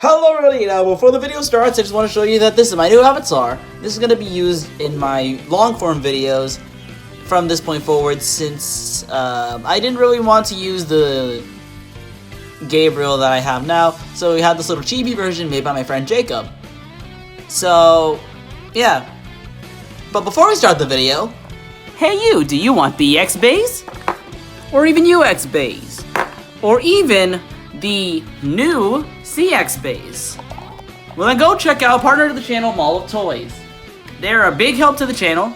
Hello everybody, now before the video starts I just want to show you that this is my new avatar. This is going to be used in my long form videos from this point forward since I didn't really want to use the Gabriel that I have now, so we had this little chibi version made by my friend Jacob. So, yeah. But before we start the video... Hey you, do you want BX Bays? Or even UX Bays? Or even the new CX Bays? Well then go check out partner to the channel Mall of Toys. They're a big help to the channel,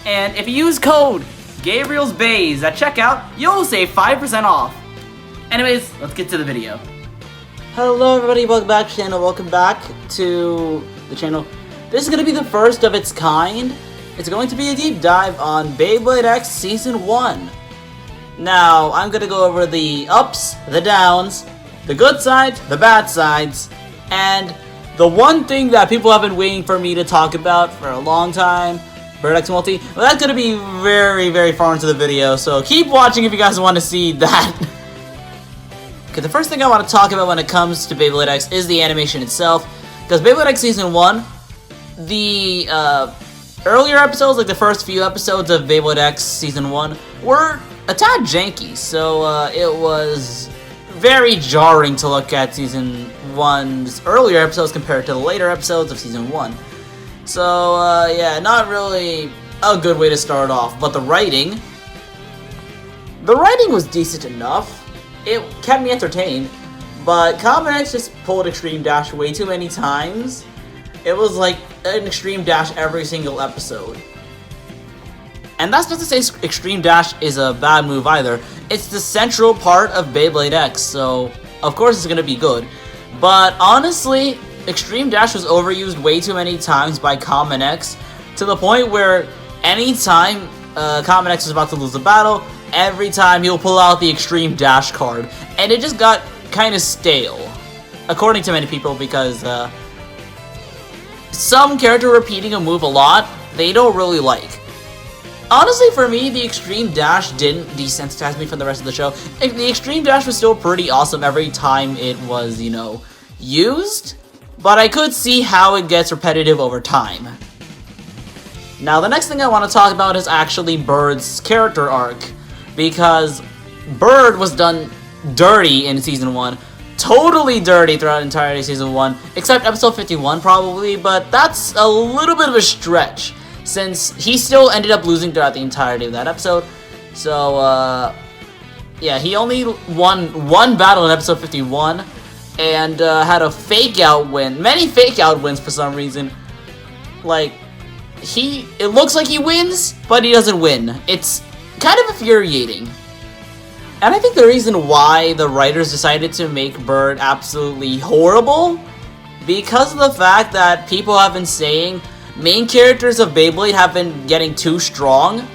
and if you use code Gabriel's Bays at checkout, you'll save 5% off. Anyways, let's get to the video. Hello everybody, welcome back to the channel, welcome back to the channel. This is going to be the first of its kind. It's going to be a deep dive on Beyblade X Season 1. Now, I'm going to go over the ups, the downs, the good sides, the bad sides, and the one thing that people have been waiting for me to talk about for a long time, Beyblade X Multi. Well, that's going to be very, very far into the video, so keep watching if you guys want to see that. Okay, the first thing I want to talk about when it comes to Beyblade X is the animation itself, because Beyblade X Season 1, the earlier episodes, like the first few episodes of Beyblade X Season 1, were a tad janky, so it was very jarring to look at Season 1's earlier episodes compared to the later episodes of Season 1. So, yeah, not really a good way to start off, but the writing was decent enough. It kept me entertained, but Common X just pulled Extreme Dash way too many times. It was like an Extreme Dash every single episode. And that's not to say Extreme Dash is a bad move either. It's the central part of Beyblade X, so of course it's going to be good. But honestly, Extreme Dash was overused way too many times by Common X, to the point where anytime Common X was about to lose a battle, every time he'll pull out the Extreme Dash card. And it just got kind of stale, according to many people, because some character repeating a move a lot, they don't really like. Honestly, for me, the Extreme Dash didn't desensitize me from the rest of the show. The Extreme Dash was still pretty awesome every time it was, you know, used, but I could see how it gets repetitive over time. Now, the next thing I want to talk about is actually Bird's character arc, because Bird was done dirty in Season 1. Totally dirty throughout the entirety of Season 1, except episode 51 probably, but that's a little bit of a stretch, since he still ended up losing throughout the entirety of that episode. So, yeah, he only won one battle in episode 51, and had a fake-out win. Many fake-out wins for some reason. Like, it looks like he wins, but he doesn't win. It's kind of infuriating. And I think the reason why the writers decided to make Bird absolutely horrible, because of the fact that people have been saying main characters of Beyblade have been getting too strong.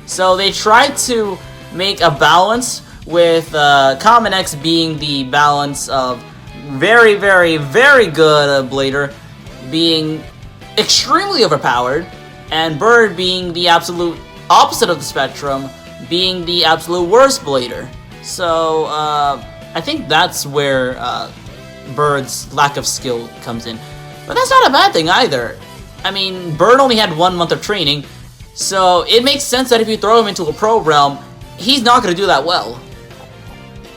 So they tried to make a balance with Common X being the balance of very, very, very good Blader being extremely overpowered, and Bird being the absolute opposite of the spectrum, being the absolute worst Blader. So, I think that's where Bird's lack of skill comes in. But that's not a bad thing either. I mean, Bird only had 1 month of training, so it makes sense that if you throw him into a pro realm, he's not going to do that well.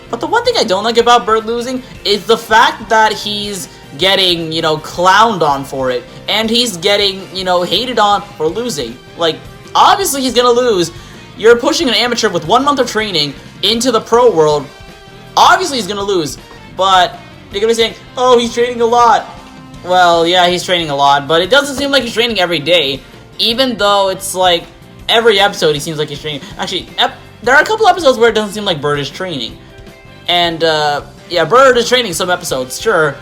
But the one thing I don't like about Bird losing is the fact that he's getting, you know, clowned on for it, and he's getting, you know, hated on for losing. Like, obviously he's going to lose. You're pushing an amateur with 1 month of training into the pro world. Obviously he's going to lose, but they're going to be saying, oh, he's training a lot. Well, yeah, he's training a lot, but it doesn't seem like he's training every day, even though it's like every episode he seems like he's training. Actually, there are a couple episodes where it doesn't seem like Bird is training. And, yeah, Bird is training some episodes, sure,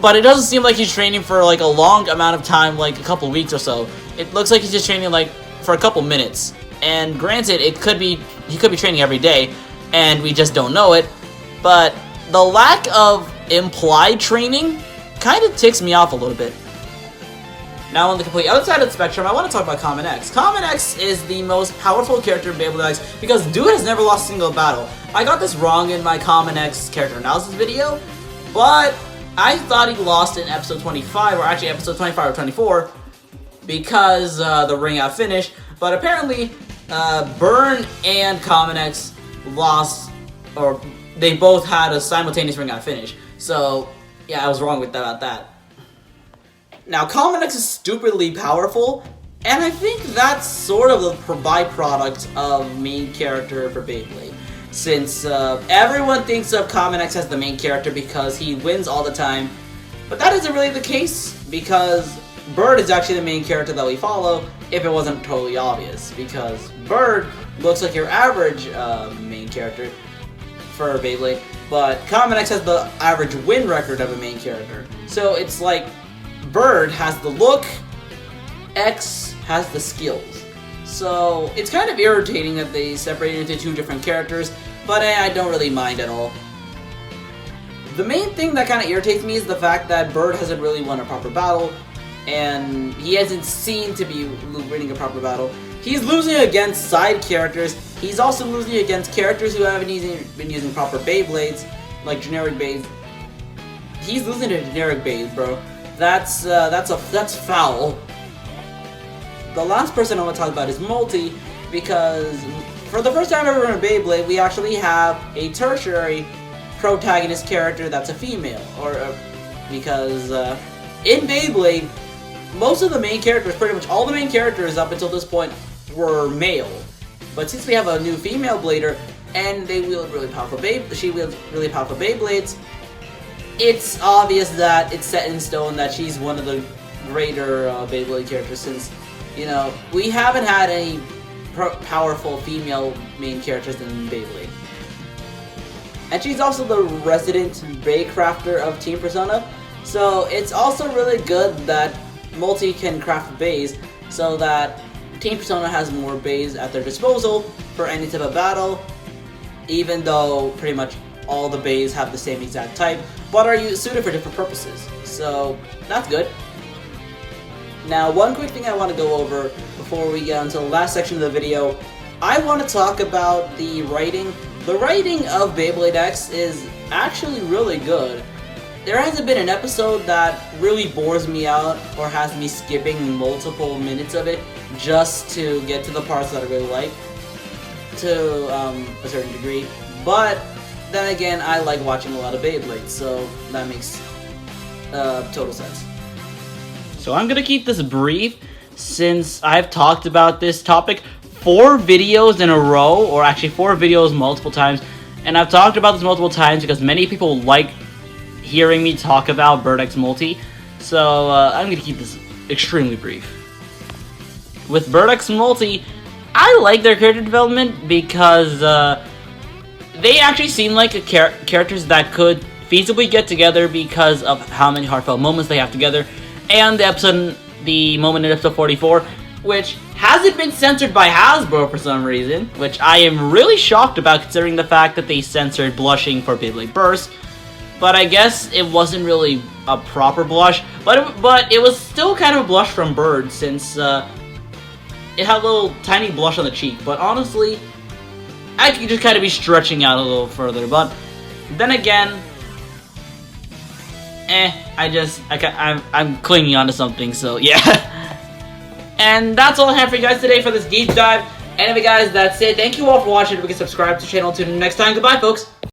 but it doesn't seem like he's training for, like, a long amount of time, like a couple weeks or so. It looks like he's just training, like, for a couple minutes. And granted, he could be training every day, and we just don't know it, but the lack of implied training kind of ticks me off a little bit. Now, on the complete other side of the spectrum, I want to talk about Common X. Common X is the most powerful character in Beyblade X because dude has never lost a single battle. I got this wrong in my Common X character analysis video, but I thought he lost in episode 25, or actually episode 25 or 24, because the ring out finished. But apparently, Burn and Common X lost, or they both had a simultaneous ring out finish. So, yeah, I was wrong about that. Now, Common X is stupidly powerful, and I think that's sort of the byproduct of main character for Beyblade. Since everyone thinks of Common X as the main character because he wins all the time, but that isn't really the case, because Bird is actually the main character that we follow, if it wasn't totally obvious, because Bird looks like your average main character for Beyblade, but Common X has the average win record of a main character. So it's like Bird has the look, X has the skills. So it's kind of irritating that they separated into two different characters, but I don't really mind at all. The main thing that kind of irritates me is the fact that Bird hasn't really won a proper battle, and he hasn't seemed to be winning a proper battle. He's losing against side characters. He's also losing against characters who haven't been using proper Beyblades, like generic Beyblades. He's losing to generic Beyblades, bro. That's foul. The last person I want to talk about is Multi, because for the first time ever in Beyblade, we actually have a tertiary protagonist character that's a female, because in Beyblade, most of the main characters, pretty much all the main characters up until this point, were male. But since we have a new female blader, and they wield really powerful she wields really powerful Beyblades, it's obvious that it's set in stone that she's one of the greater Beyblade characters, since, you know, we haven't had any powerful female main characters in Beyblade. And she's also the resident Baycrafter of Team Persona, so it's also really good that Multi can craft bays so that Team Persona has more bays at their disposal for any type of battle, even though pretty much all the bays have the same exact type, but are suited for different purposes. So that's good. Now, one quick thing I want to go over before we get onto the last section of the video, I want to talk about the writing. The writing of Beyblade X is actually really good. There hasn't been an episode that really bores me out or has me skipping multiple minutes of it just to get to the parts that I really like, to a certain degree. But then again, I like watching a lot of Beyblade, so that makes total sense. So I'm gonna keep this brief, since I've talked about this topic 4 videos in a row, or actually 4 videos multiple times, and I've talked about this multiple times because many people like hearing me talk about Bird X Multi, so I'm gonna keep this extremely brief. With Bird X Multi, I like their character development because they actually seem like characters that could feasibly get together because of how many heartfelt moments they have together, and the moment in episode 44, which hasn't been censored by Hasbro for some reason, which I am really shocked about considering the fact that they censored blushing for Beyblade Burst. But I guess it wasn't really a proper blush, but it was still kind of a blush from Bird, since it had a little tiny blush on the cheek. But honestly, I could just kind of be stretching out a little further. But then again, I'm clinging onto something, so yeah. And that's all I have for you guys today for this deep dive. Anyway, guys, that's it. Thank you all for watching. We can subscribe to the channel. Tune in next time. Goodbye, folks.